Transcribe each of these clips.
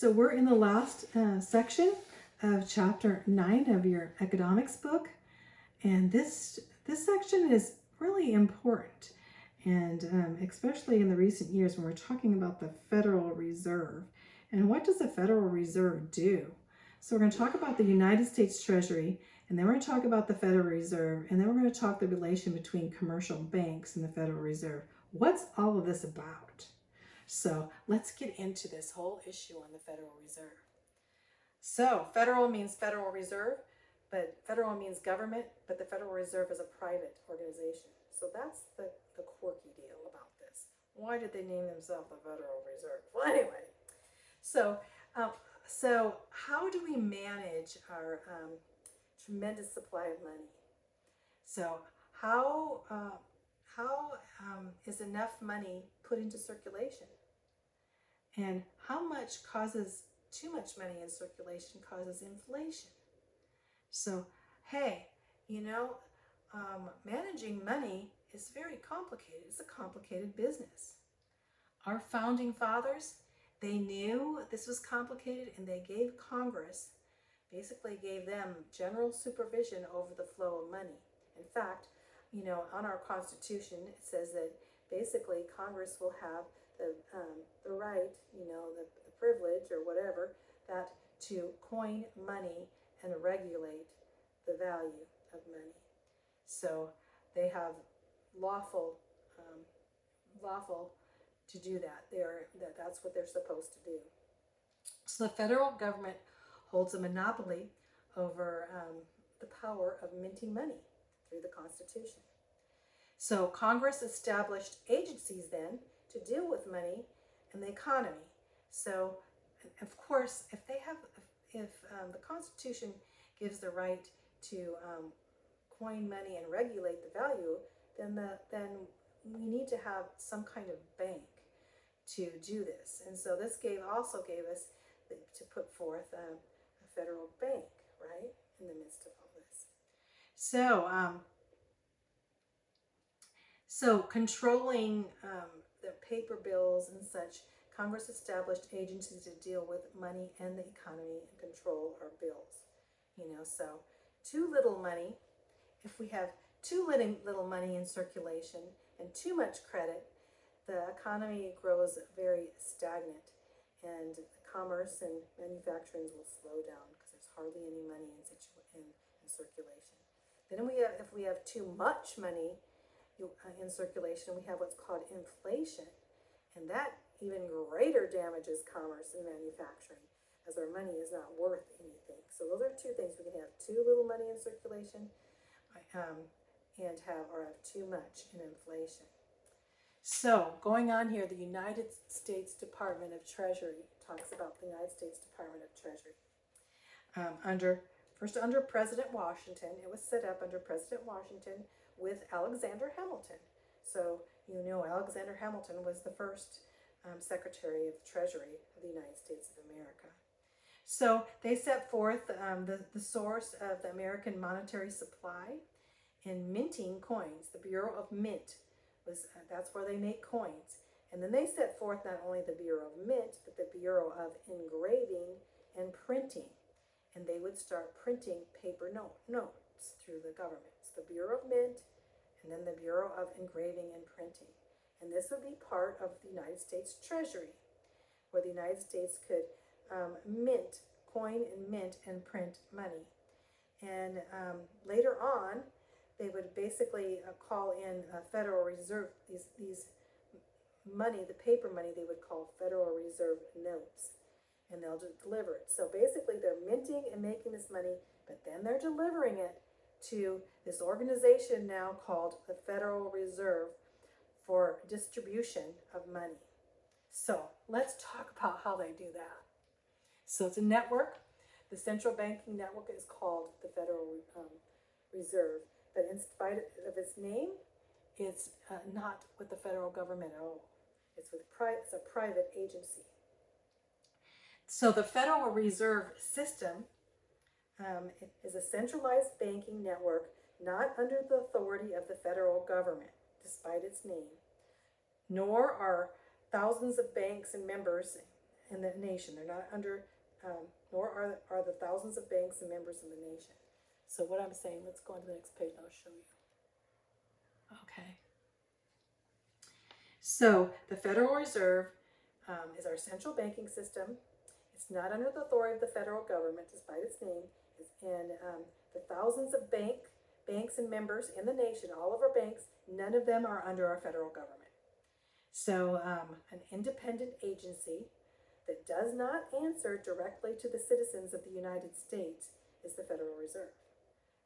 So we're in the last section of chapter 9 of your economics book, and this section is really important, and especially in the recent years when we're talking about the Federal Reserve. And what does the Federal Reserve do? So we're going to talk about the United States Treasury, and then we're going to talk about the Federal Reserve, and then we're going to talk the relation between commercial banks and the Federal Reserve. What's all of this about? So let's get into this whole issue on the Federal Reserve. So federal means Federal Reserve, but federal means government, but the Federal Reserve is a private organization. So that's the quirky deal about this. Why did they name themselves the Federal Reserve? Well, anyway, so how do we manage our tremendous supply of money? So how is enough money put into circulation? And how much causes too much money in circulation causes inflation? So, hey, managing money is very complicated. It's a complicated business. Our founding fathers, they knew this was complicated, and they gave Congress, basically gave them general supervision over the flow of money. In fact, on our Constitution, it says that basically Congress will have the right, the privilege or whatever, that to coin money and regulate the value of money. So they have lawful to do that. That's what they're supposed to do. So the federal government holds a monopoly over the power of minting money through the Constitution. So Congress established agencies then to deal with money and the economy. So, of course, if the Constitution gives the right to coin money and regulate the value, then we need to have some kind of bank to do this. And so this also gave us to put forth a federal bank, right, in the midst of all this. So controlling the paper bills and such, Congress established agencies to deal with money and the economy and control our bills. So too little money, if we have too little money in circulation and too much credit, the economy grows very stagnant, and commerce and manufacturing will slow down because there's hardly any money in circulation. Then if we have too much money in circulation, we have what's called inflation, and that even greater damages commerce and manufacturing, as our money is not worth anything. So those are two things. We can have too little money in circulation and have too much in inflation. So going on here, the United States Department of Treasury talks about the United States Department of Treasury. First under President Washington. It was set up under President Washington with Alexander Hamilton. So Alexander Hamilton was the first Secretary of Treasury of the United States of America. So they set forth the source of the American monetary supply in minting coins. The Bureau of Mint that's where they make coins. And then they set forth not only the Bureau of Mint, but the Bureau of Engraving and Printing. And they would start printing paper notes through the governments. The Bureau of Mint, and then the Bureau of Engraving and Printing. And this would be part of the United States Treasury, where the United States could coin and print money. And later on, they would basically call in Federal Reserve, these money, the paper money, they would call Federal Reserve notes, and they'll deliver it. So basically they're minting and making this money, but then they're delivering it to this organization now called the Federal Reserve for distribution of money. So let's talk about how they do that. So it's a network. The central banking network is called the Federal Reserve, but in spite of its name, it's not with the federal government at all. It's a private agency. So the Federal Reserve System is a centralized banking network not under the authority of the federal government, despite its name, nor are thousands of banks and members in the nation. They're not under, nor are the thousands of banks and members of the nation. So what I'm saying, let's go on to the next page and I'll show you. Okay. So the Federal Reserve is our central banking system. It's not under the authority of the federal government, despite its name. And the thousands of banks and members in the nation, all of our banks, none of them are under our federal government. So an independent agency that does not answer directly to the citizens of the United States is the Federal Reserve.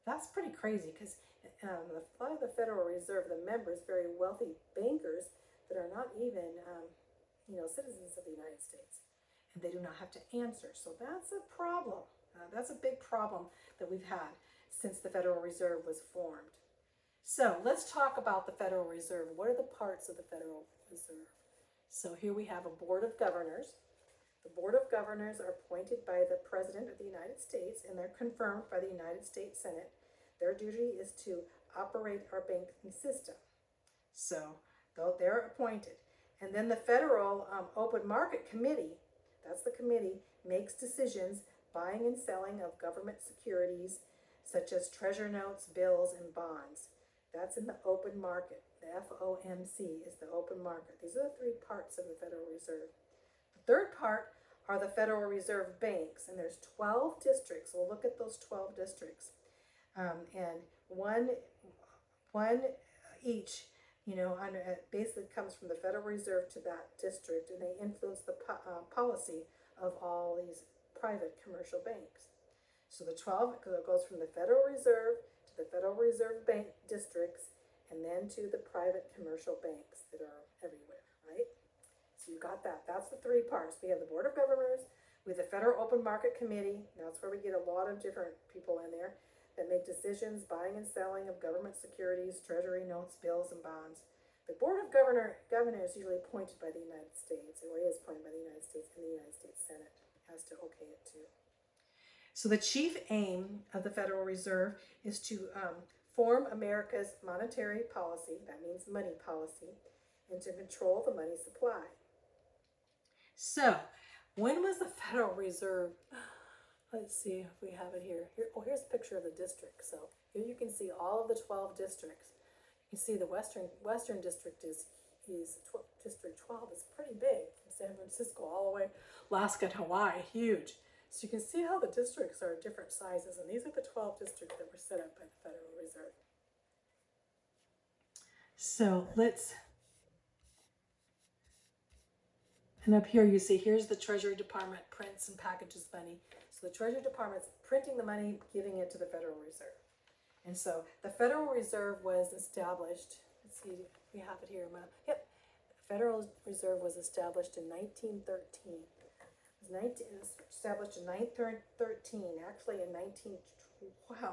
That's pretty crazy because a lot of the Federal Reserve, the members, very wealthy bankers that are not even, citizens of the United States, and they do not have to answer. So that's a problem. That's a big problem that we've had since the Federal Reserve was formed. So let's talk about the Federal Reserve. What are the parts of the Federal Reserve? So here we have a Board of Governors. The Board of Governors are appointed by the President of the United States, and they're confirmed by the United States Senate. Their duty is to operate our banking system. So they're appointed. And then the Federal Open Market Committee, that's the committee, makes decisions buying and selling of government securities such as treasury notes, bills, and bonds. That's in the open market. The FOMC is the open market. These are the three parts of the Federal Reserve. The third part are the Federal Reserve banks, and there's 12 districts. We'll look at those 12 districts. And one each, basically comes from the Federal Reserve to that district, and they influence the policy of all these private commercial banks. So the 12 goes from the Federal Reserve to the Federal Reserve bank districts, and then to the private commercial banks that are everywhere, right? So you got that. That's the three parts. We have the Board of Governors, with the Federal Open Market Committee. That's where we get a lot of different people in there that make decisions, buying and selling of government securities, treasury notes, bills, and bonds. The Board of Governors is usually appointed by the United States, or is appointed by the United States, and the United States Senate has to okay it too. So the chief aim of the Federal Reserve is to form America's monetary policy, that means money policy, and to control the money supply. So, when was the Federal Reserve? Let's see if we have it here. Here's a picture of the district. So here you can see all of the 12 districts. You can see the Western District is District 12 is pretty big, from San Francisco all the way Alaska and Hawaii, huge. So you can see how the districts are different sizes, and these are the 12 districts that were set up by the Federal Reserve. So and up here you see, here's the Treasury Department prints and packages money. So the Treasury Department's printing the money, giving it to the Federal Reserve. And so the Federal Reserve was established, let's see, we have it here. Yep, the Federal Reserve was established in 1913. It was established in 1913. Actually, in 1912,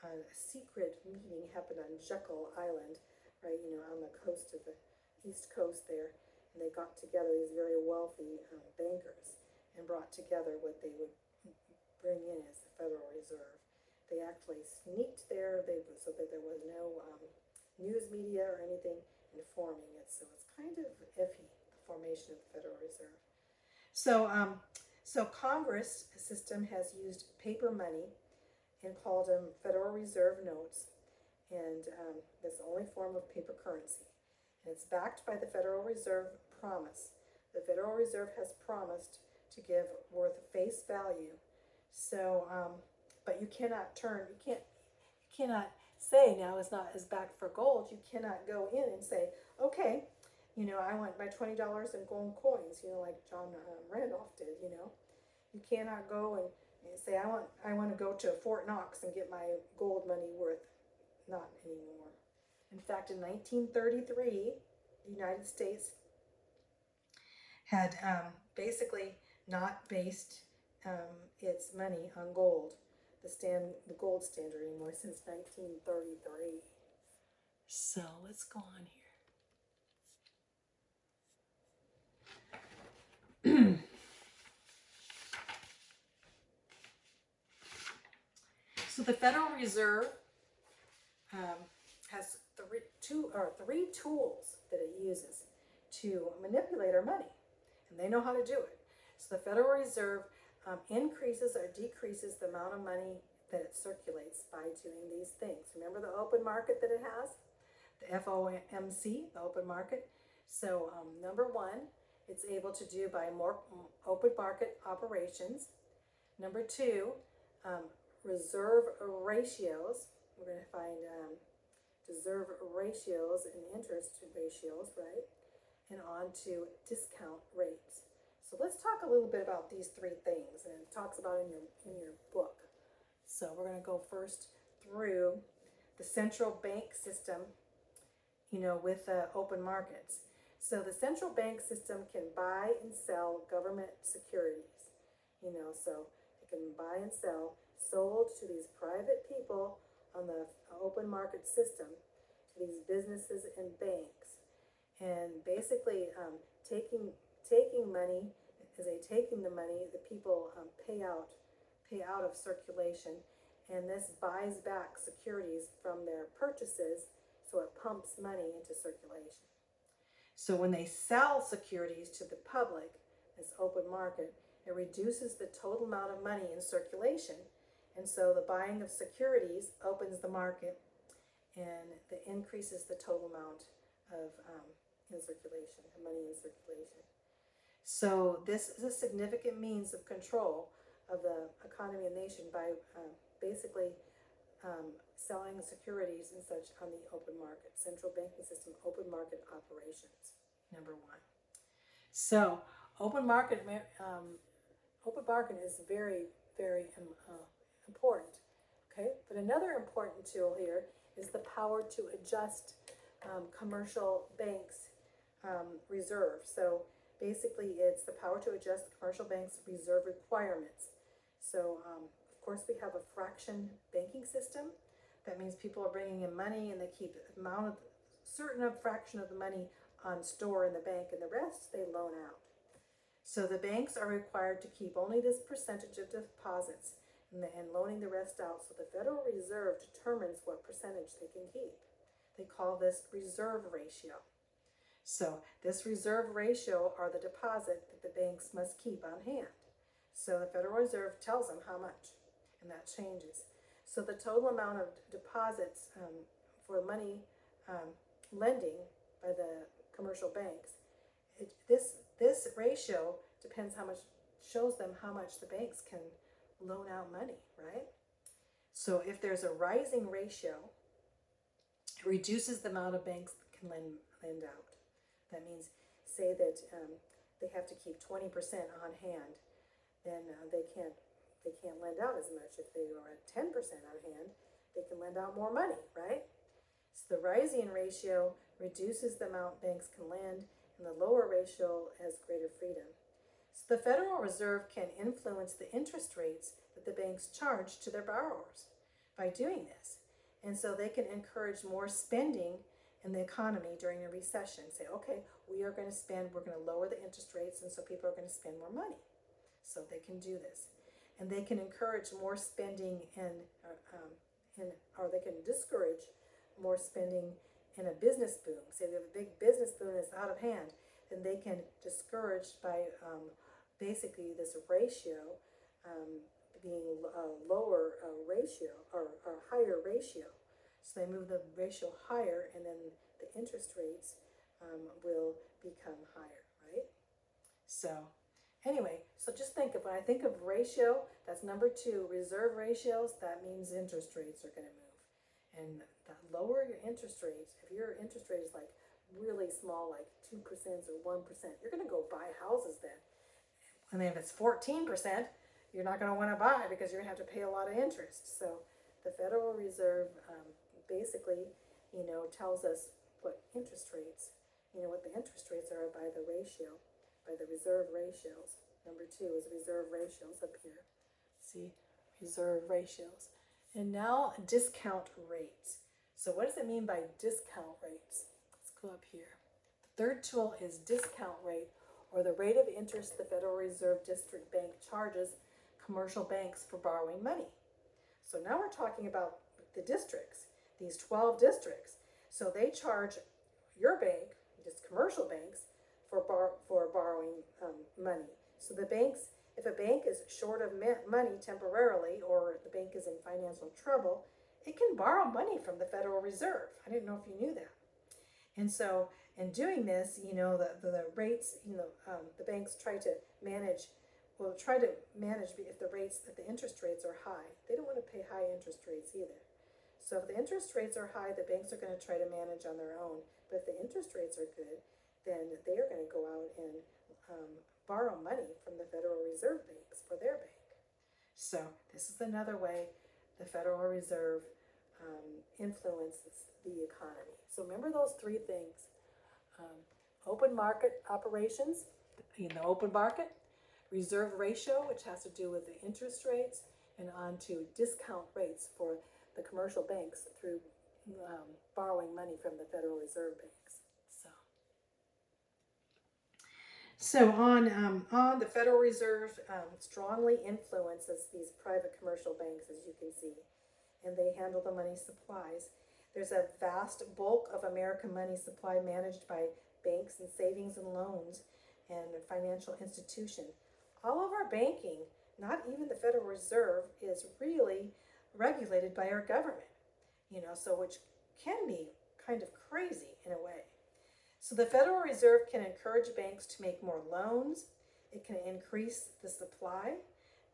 a secret meeting happened on Jekyll Island, right, on the coast of the East Coast there. And they got together, these very wealthy bankers, and brought together what they would bring in as the Federal Reserve. They actually sneaked there, so that there was no news media or anything informing it. So it's kind of iffy, the formation of the Federal Reserve. So Congress system has used paper money and called them Federal Reserve notes, and that's the only form of paper currency. And it's backed by the Federal Reserve promise. The Federal Reserve has promised to give worth face value. So, but you cannot say now it's not as backed for gold. You cannot go in and say, okay, I want my $20 in gold coins, like John Randolph did. You cannot go and say, I want to go to Fort Knox and get my gold money worth. Not anymore. In fact, in 1933, the United States had basically not based its money on gold, the gold standard anymore, since 1933. So let's go on here. So the Federal Reserve has three tools that it uses to manipulate our money, and they know how to do it. So the Federal Reserve increases or decreases the amount of money that it circulates by doing these things. Remember the open market that it has? The FOMC, the open market. So number one, it's able to do by more open market operations. Number two, reserve ratios. We're going to find reserve ratios and interest ratios, right? And on to discount rates. So let's talk a little bit about these three things, and it talks about in your book. So we're going to go first through the central bank system, with open markets. So the central bank system can buy and sell government securities, so it can buy and sell, sold to these private people on the open market system, to these businesses and banks. And basically taking money, as they taking the money, the people pay out of circulation, and this buys back securities from their purchases, so it pumps money into circulation. So when they sell securities to the public, this open market, it reduces the total amount of money in circulation, and so the buying of securities opens the market, and it increases the total amount of in circulation, the money in circulation. So this is a significant means of control of the economy and nation by basically selling securities and such on the open market. Central banking system, open market operations, number one. So open market is very, very important. Okay, but another important tool here is the power to adjust commercial banks' reserve. So basically, it's the power to adjust the commercial banks' reserve requirements. So, of course, we have a fraction banking system. That means people are bringing in money, and they keep a certain fraction of the money on store in the bank, and the rest they loan out. So the banks are required to keep only this percentage of deposits and loaning the rest out. So the Federal Reserve determines what percentage they can keep. They call this reserve ratio. So this reserve ratio are the deposit that the banks must keep on hand. So the Federal Reserve tells them how much, and that changes. So the total amount of deposits for money lending by the commercial banks, this ratio depends shows them how much the banks can loan out money, right? So if there's a rising ratio, it reduces the amount of banks that can lend out. That means, say that they have to keep 20% on hand, then they can't lend out as much. If they are at 10% on hand, they can lend out more money, right? So the rising ratio reduces the amount banks can lend, and the lower ratio has greater freedom. So the Federal Reserve can influence the interest rates that the banks charge to their borrowers by doing this. And so they can encourage more spending in the economy during a recession. Say, okay, we're going to lower the interest rates, and so people are going to spend more money. So they can do this. And they can encourage more spending or they can discourage more spending in a business boom. Say we have a big business boom that's out of hand, then they can discourage by basically this ratio being a lower ratio or higher ratio. So they move the ratio higher, and then the interest rates will become higher, right? So anyway, so just think of, when I think of ratio, that's number two, reserve ratios, that means interest rates are going to move. And the lower your interest rates, if your interest rate is like really small, like 2% or 1%, you're going to go buy houses then. And then if it's 14%, you're not going to want to buy because you're going to have to pay a lot of interest. So the Federal Reserve basically, tells us what interest rates, what the interest rates are by the ratio, by the reserve ratios. Number two is reserve ratios up here. See, reserve ratios. And now discount rates. So what does it mean by discount rates? Let's go up here. The third tool is discount rate, or the rate of interest the Federal Reserve District Bank charges commercial banks for borrowing money. So now we're talking about the districts, these 12 districts. So they charge your bank, just commercial banks, for borrowing money. So if a bank is short of money temporarily, or the bank is in financial trouble, it can borrow money from the Federal Reserve. I didn't know if you knew that. And so in doing this, the rates, the banks try to manage, if the interest rates are high. They don't want to pay high interest rates either. So if the interest rates are high, the banks are going to try to manage on their own. But if the interest rates are good, then they are going to go out and borrow money from the Federal Reserve banks for their bank. So this is another way the Federal Reserve influences the economy. So remember those three things. Open market operations in the open market, reserve ratio, which has to do with the interest rates, and on to discount rates for the commercial banks through borrowing money from the Federal Reserve banks. So on the Federal Reserve strongly influences these private commercial banks, as you can see, and they handle the money supplies. There's a vast bulk of American money supply managed by banks and savings and loans and financial institution. All of our banking, not even the Federal Reserve, is really regulated by our government, so which can be kind of crazy in a way. So the Federal Reserve can encourage banks to make more loans. It can increase the supply.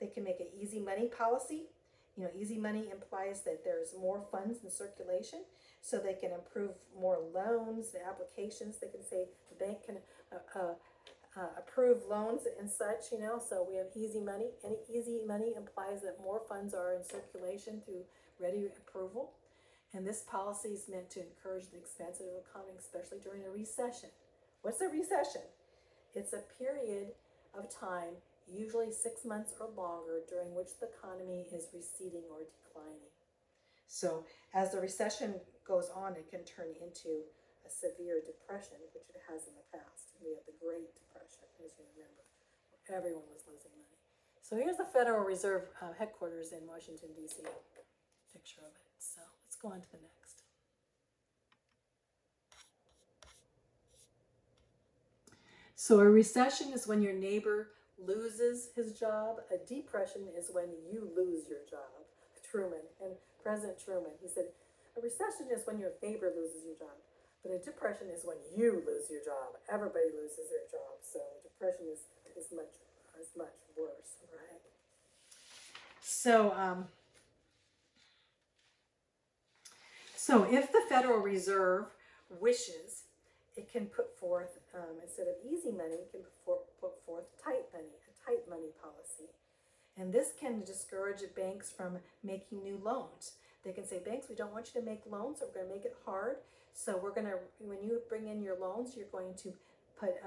They can make an easy money policy. Easy money implies that there's more funds in circulation, so they can approve more loans and applications. They can say the bank can approve loans and such, so we have easy money. And easy money implies that more funds are in circulation through ready approval. And this policy is meant to encourage the expansion of the economy, especially during a recession. What's a recession? It's a period of time, usually 6 months or longer, during which the economy is receding or declining. So as the recession goes on, it can turn into a severe depression, which it has in the past. We had the Great Depression, as you remember, where everyone was losing money. So here's the Federal Reserve headquarters in Washington, D.C. Picture of it. So let's go on to the next. So a recession is when your neighbor loses his job. A depression is when you lose your job. Truman, and President Truman, he said, a recession is when your neighbor loses your job, but a depression is when you lose your job. Everybody loses their job, so depression is much worse, right? So if the Federal Reserve wishes, it can put forth, instead of easy money, it can put forth tight money policy. And this can discourage banks from making new loans. They can say, banks, we don't want you to make loans, so we're going to make it hard. So when you bring in your loans, you're going to put,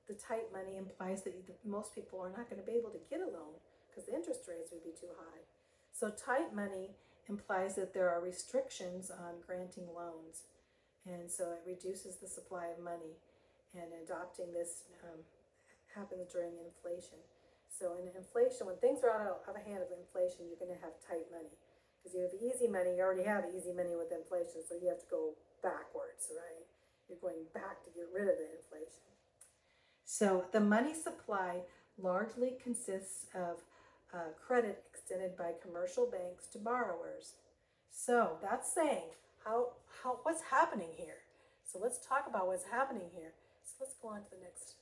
the tight money implies that most people are not going to be able to get a loan because the interest rates would be too high. So tight money implies that there are restrictions on granting loans. And so it reduces the supply of money. And adopting this happens during inflation. So in inflation, when things are out of hand of inflation, you're going to have tight money. Because you have easy money, you already have easy money with inflation, so you have to go backwards, right? You're going back to get rid of the inflation. So the money supply largely consists of credit extended by commercial banks to borrowers. So that's saying what's happening here. So let's talk about what's happening here. So let's go on to the next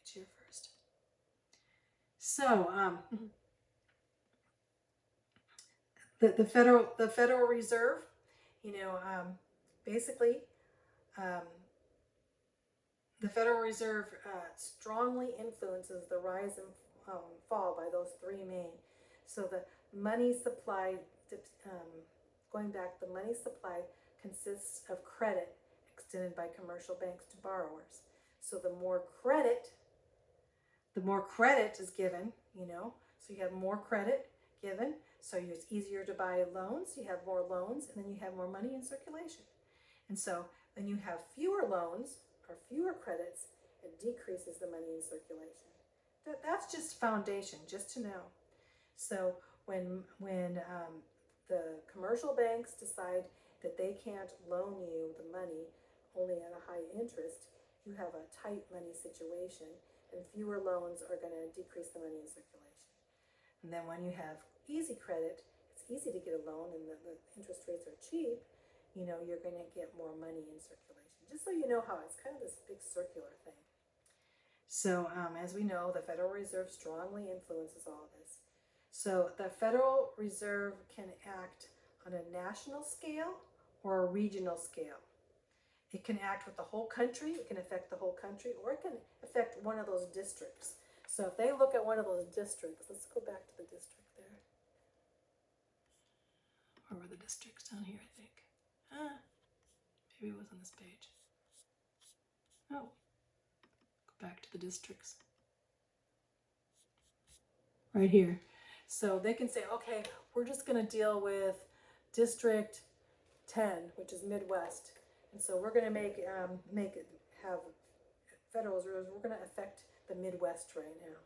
page here first. So the Federal Reserve, basically, the Federal Reserve strongly influences the rise and fall by those three main. So the money supply, the money supply consists of credit extended by commercial banks to borrowers. So the more credit is given, so you have more credit given, so it's easier to buy loans, you have more loans, and then you have more money in circulation. And so when you have fewer loans or fewer credits, it decreases the money in circulation. That's just foundation, just to know. So when the commercial banks decide that they can't loan you the money only at a high interest, you have a tight money situation. and fewer loans are going to decrease the money in circulation. And then when you have easy credit, it's easy to get a loan and the interest rates are cheap, you're going to get more money in circulation. Just so you know how it's kind of this big circular thing. So as we know, the Federal Reserve strongly influences all this. So the Federal Reserve can act on a national scale or a regional scale. It can act with the whole country, it can affect the whole country, or it can affect one of those districts. So if they look at one of those districts, let's go back to the district there. Where were the districts? Down here, I think. Maybe it was on this page. Oh, go back to the districts. Right here. So they can say, okay, we're just going to deal with District 10, which is Midwest. And so we're going to have Federal Reserve, we're going to affect the Midwest right now.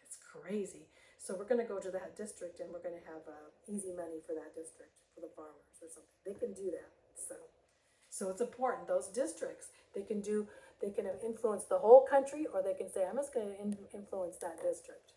It's crazy. So we're going to go to that district and we're going to have easy money for that district, for the farmers or something. They can do that. So it's important. Those districts, they can influence the whole country, or they can say, I'm just going to influence that district.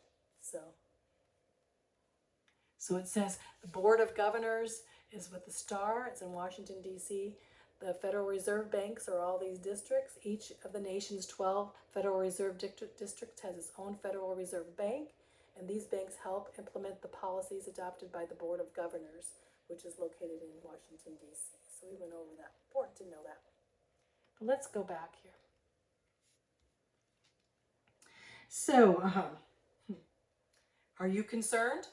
So it says the Board of Governors is with the star. It's in Washington, D.C. The Federal Reserve banks are all these districts. Each of the nation's 12 Federal Reserve districts has its own Federal Reserve Bank, and these banks help implement the policies adopted by the Board of Governors, which is located in Washington, D.C. So we went over that. Important to know that. But let's go back here. So, are you concerned?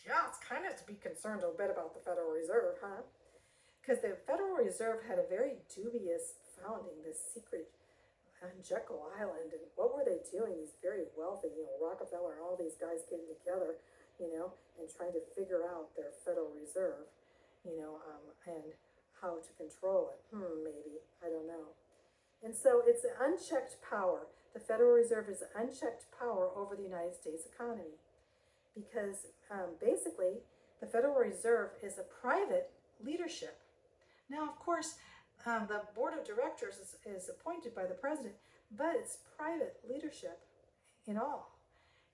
Yeah, it's kind of to be concerned a bit about the Federal Reserve, huh? Because the Federal Reserve had a very dubious founding, this secret on Jekyll Island. And what were they doing? These very wealthy, Rockefeller and all these guys getting together, and trying to figure out their Federal Reserve, and how to control it. Maybe. I don't know. And so it's an unchecked power. The Federal Reserve is an unchecked power over the United States economy. Because basically, the Federal Reserve is a private leadership. Now, of course, the board of directors is appointed by the president, but it's private leadership in all.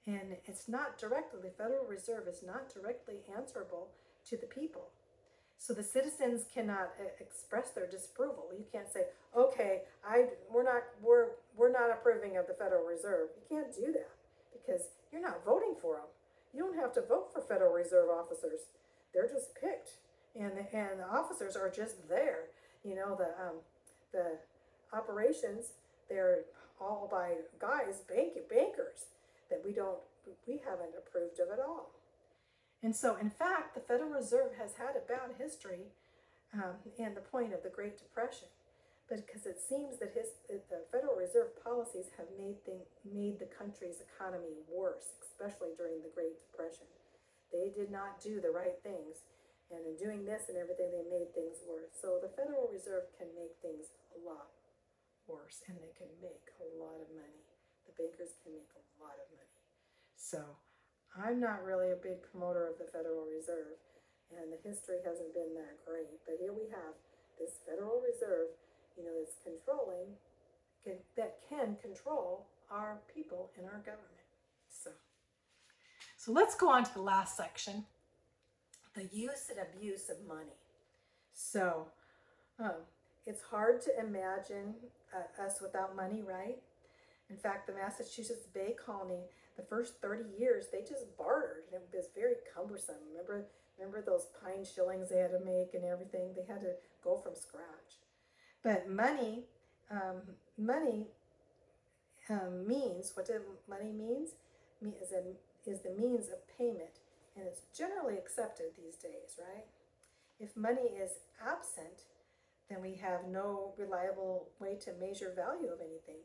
And it's not directly, the Federal Reserve is not directly answerable to the people. So the citizens cannot express their disapproval. You can't say, okay, we're not approving of the Federal Reserve. You can't do that because you're not voting for them. You don't have to vote for Federal Reserve officers. They're just picked, and the officers are just there. The operations, they're all by guys, bankers that we haven't approved of at all. And so, in fact, the Federal Reserve has had a bad history and the point of the Great Depression, because it seems that the Federal Reserve policies have made the country's economy worse, especially during the Great Depression. They did not do the right things, and in doing this and everything, they made things worse. So the Federal Reserve can make things a lot worse, and they can make a lot of money. The bankers can make a lot of money. So I'm not really a big promoter of the Federal Reserve, and the history hasn't been that great. But here we have this Federal Reserve, that's that can control our people and our government. So let's go on to the last section, the use and abuse of money. So it's hard to imagine us without money, right? In fact, the Massachusetts Bay Colony, the first 30 years, they just bartered. It was very cumbersome. Remember those pine shillings they had to make and everything? They had to go from scratch. But money means, what money means is the means of payment, and it's generally accepted these days, right? If money is absent, then we have no reliable way to measure value of anything.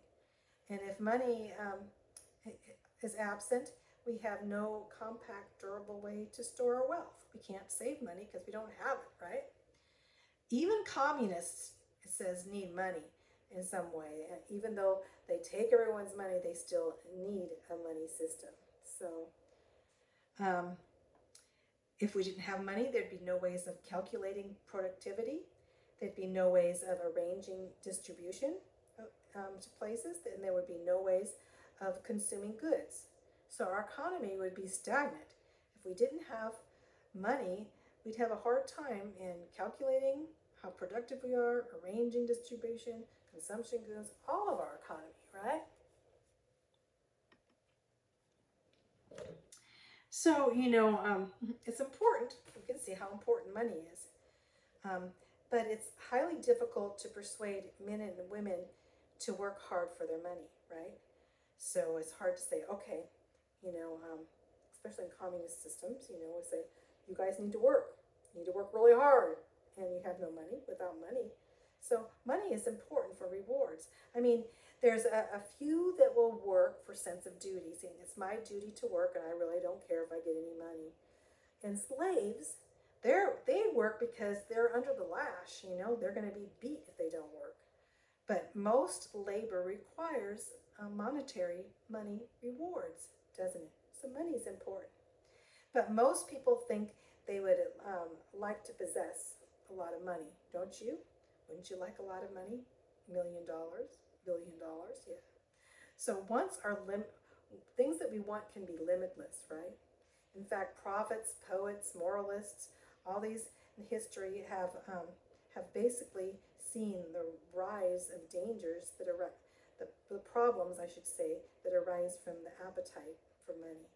And if money is absent, we have no compact, durable way to store our wealth. We can't save money because we don't have it, right? Even communists, it says, need money in some way. And even though they take everyone's money, they still need a money system. So if we didn't have money, there'd be no ways of calculating productivity. There'd be no ways of arranging distribution to places, and there would be no ways of consuming goods. So our economy would be stagnant. If we didn't have money, we'd have a hard time in calculating how productive we are, arranging distribution, consumption goods, all of our economy, right? So, it's important. You can see how important money is. But it's highly difficult to persuade men and women to work hard for their money, right? So it's hard to say, okay, especially in communist systems, we say, you guys need to work really hard, and you have no money without money. So money is important for rewards. I mean, there's a few that will work for sense of duty, saying it's my duty to work, and I really don't care if I get any money. And slaves, they work because they're under the lash. They're going to be beat if they don't work. But most labor requires monetary money rewards, doesn't it? So money is important. But most people think they would like to possess a lot of money, don't you? Wouldn't you like a lot of money? $1 million, $1 billion, yeah. So things that we want can be limitless, right? In fact, prophets, poets, moralists, all these in history have basically seen the rise of dangers that are the problems, I should say, that arise from the appetite for money.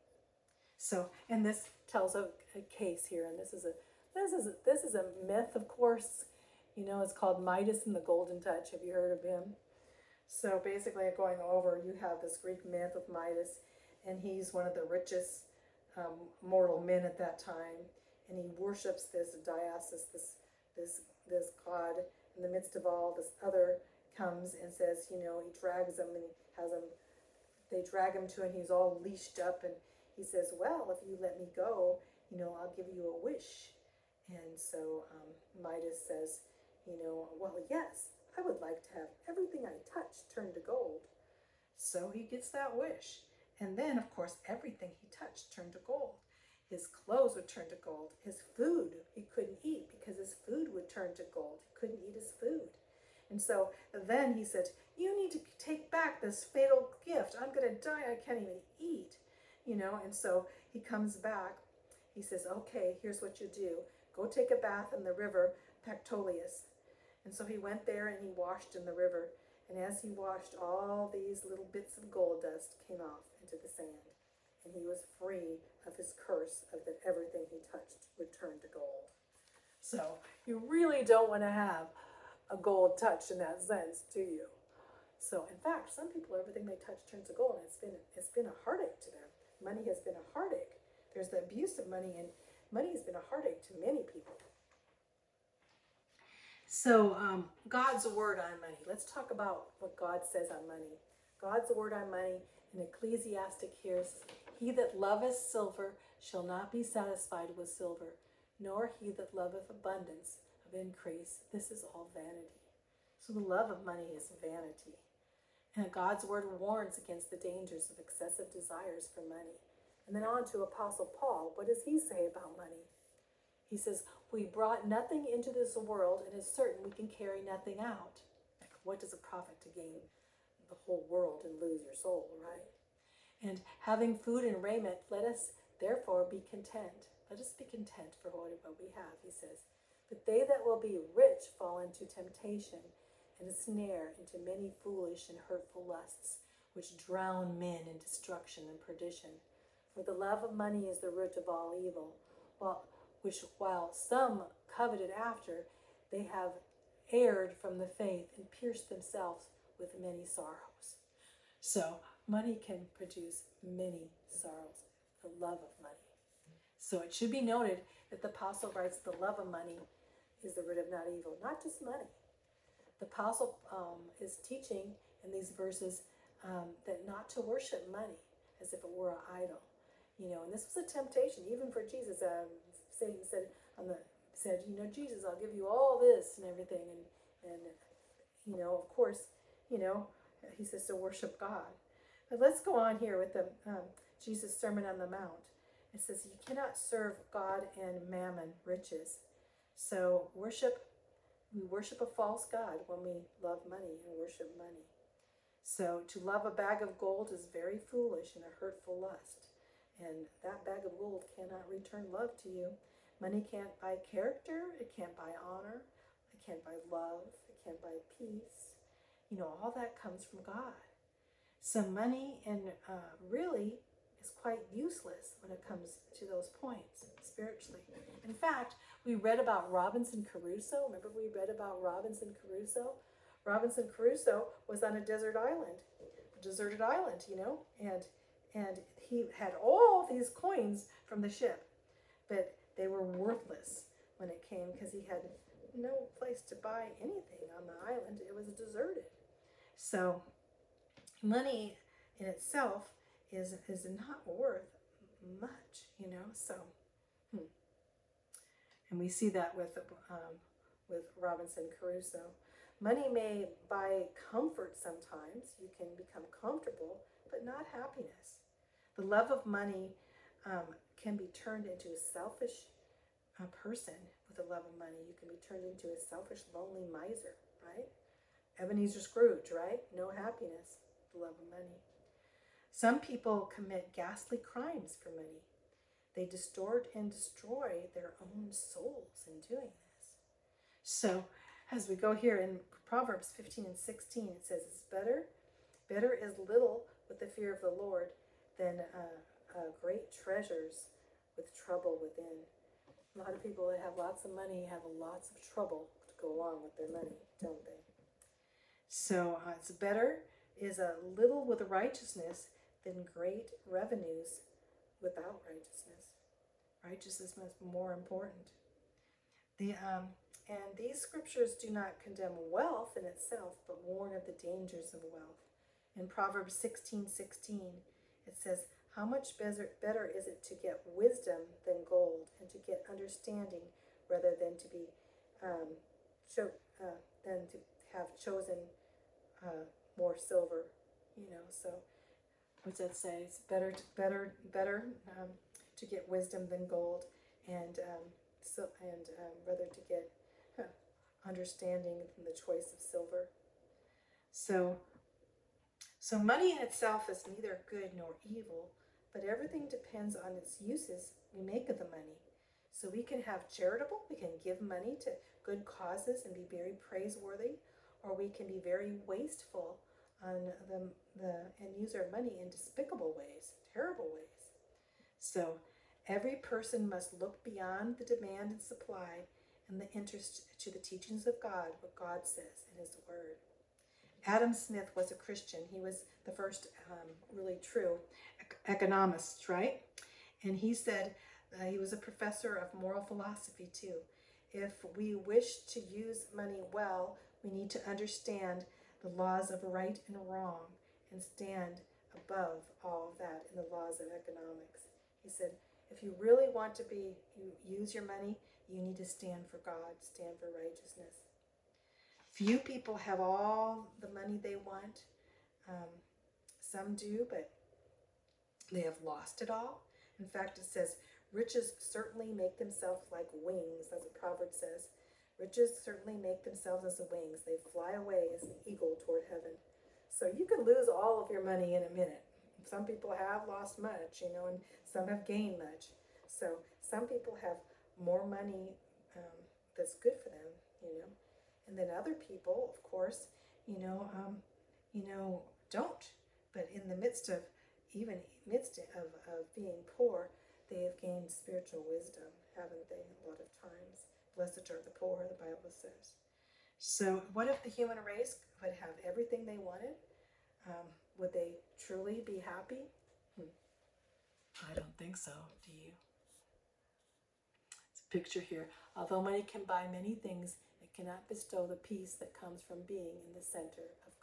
So, and this tells a case here, and this is a myth, of course. It's called Midas and the Golden Touch. Have you heard of him? So basically, going over, you have this Greek myth of Midas, and he's one of the richest mortal men at that time, and he worships this Dionysus, this god. In the midst of all, this other comes and says, he drags him and they drag him to, and he's all leashed up, and he says, well, if you let me go, I'll give you a wish. And so Midas says, well, yes, I would like to have everything I touch turned to gold. So he gets that wish. And then, of course, everything he touched turned to gold. His clothes would turn to gold. His food he couldn't eat because his food would turn to gold. He couldn't eat his food. And so then he said, you need to take back this fatal gift. I'm going to die. I can't even eat. And so he comes back. He says, okay, here's what you do. Go take a bath in the river Pactolius. And so he went there and he washed in the river. And as he washed, all these little bits of gold dust came off into the sand. And he was free of his curse of that everything he touched would turn to gold. So you really don't want to have a gold touch in that sense, do you? So in fact, some people, everything they touch turns to gold, and it's been a heartache to them. Money has been a heartache. There's the abuse of money, and money has been a heartache to many people. So God's word on money. Let's talk about what God says on money. God's word on money in Ecclesiastic here says, he that loveth silver shall not be satisfied with silver, nor he that loveth abundance of increase. This is all vanity. So the love of money is vanity. And God's word warns against the dangers of excessive desires for money. And then on to Apostle Paul. What does he say about money? He says, we brought nothing into this world, and it's certain we can carry nothing out. Like, what does it profit to gain the whole world and lose your soul, right? And having food and raiment, let us therefore be content. Let us be content for what we have, he says. But they that will be rich fall into temptation and a snare, into many foolish and hurtful lusts, which drown men in destruction and perdition. For the love of money is the root of all evil, while some coveted after, they have erred from the faith and pierced themselves with many sorrows. So money can produce many sorrows, the love of money. So it should be noted that the apostle writes the love of money is the root of not evil, not just money. The apostle is teaching in these verses that not to worship money as if it were an idol. And this was a temptation, even for Jesus. Satan said, Jesus, I'll give you all this and everything. And of course, he says to worship God. But let's go on here with the Jesus' Sermon on the Mount. It says, you cannot serve God and mammon, riches. So we worship a false God when we love money and worship money. So to love a bag of gold is very foolish and a hurtful lust. And that bag of gold cannot return love to you. Money can't buy character. It can't buy honor. It can't buy love. It can't buy peace. All that comes from God. So money and really is quite useless when it comes to those points spiritually. In fact, we read about Robinson Crusoe. Remember we read about Robinson Crusoe? Robinson Crusoe was on a deserted island, and he had all these coins from the ship, but they were worthless when it came because he had no place to buy anything on the island. It was deserted. So money in itself is not worth much, So, and we see that with Robinson Crusoe. Money may buy comfort sometimes. You can become comfortable, but not happiness. The love of money can be turned into a selfish person with the love of money. You can be turned into a selfish, lonely miser, right? Ebenezer Scrooge, right? No happiness, the love of money. Some people commit ghastly crimes for money. They distort and destroy their own souls in doing this. So, as we go here in Proverbs 15 and 16, it says, it's better is little with the fear of the Lord than great treasures with trouble within. A lot of people that have lots of money have lots of trouble to go along with their money, don't they? So it's better is a little with righteousness than great revenues without righteousness. Righteousness is more important. And these scriptures do not condemn wealth in itself, but warn of the dangers of wealth. In Proverbs 16:16, it says, how much better is it to get wisdom than gold, and to get understanding rather than to be than to have chosen more silver. So what's that say? It's better to get wisdom than gold, and rather to get understanding than the choice of silver. So money in itself is neither good nor evil, but everything depends on its uses we make of the money. So we can have charitable, we can give money to good causes and be very praiseworthy, or we can be very wasteful on and use our money in despicable ways, terrible ways. So every person must look beyond the demand and supply and the interest to the teachings of God, what God says in his word. Adam Smith was a Christian. He was the first really true economist, right? And he said he was a professor of moral philosophy too. If we wish to use money well, we need to understand the laws of right and wrong and stand above all of that in the laws of economics. He said, if you really want to use your money, you need to stand for God, stand for righteousness. Few people have all the money they want. Some do, but they have lost it all. In fact, it says, riches certainly make themselves like wings, as the proverb says. Riches certainly make themselves as the wings. They fly away as an eagle toward heaven. So you can lose all of your money in a minute. Some people have lost much, and some have gained much. So some people have more money that's good for them, And then other people, of course, don't. But in the midst of being poor, they have gained spiritual wisdom, haven't they? A lot of times. Blessed are the poor, the Bible says. So what if the human race would have everything they wanted? Would they truly be happy? I don't think so. Do you? It's a picture here. Although money can buy many things, it cannot bestow the peace that comes from being in the center of